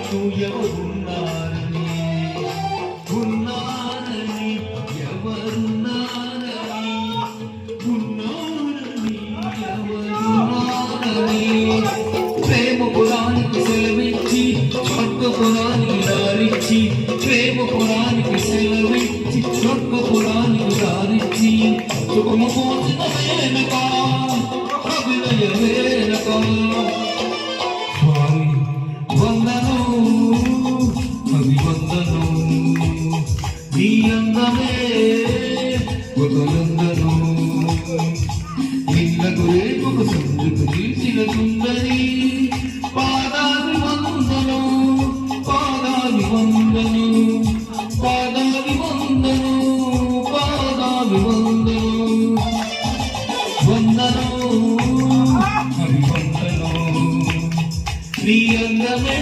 నీకు ఎవరున్నారని ఉన్నారని ఎవరున్నారని ఉన్నారని ఎవరున్నారని ప్రేమ పురానికి సెలవిచ్చి స్వర్గ పురానికి దారిచ్చి ప్రేమ పురానికి సెలవిచ్చి స్వర్గ పురానికి దారిచ్చి సుఖము పోసిన వేనక అభినయ వేనక స్వామి వందను అభివందను నీ అందమే ఒకలందను నిన్నకు రేపుకు సందుకు తీసిన సుందరి పాదాది వందను పాదాది వందను పాదాది వందను పాదాది వందను వందను అభివందను నీ అందమే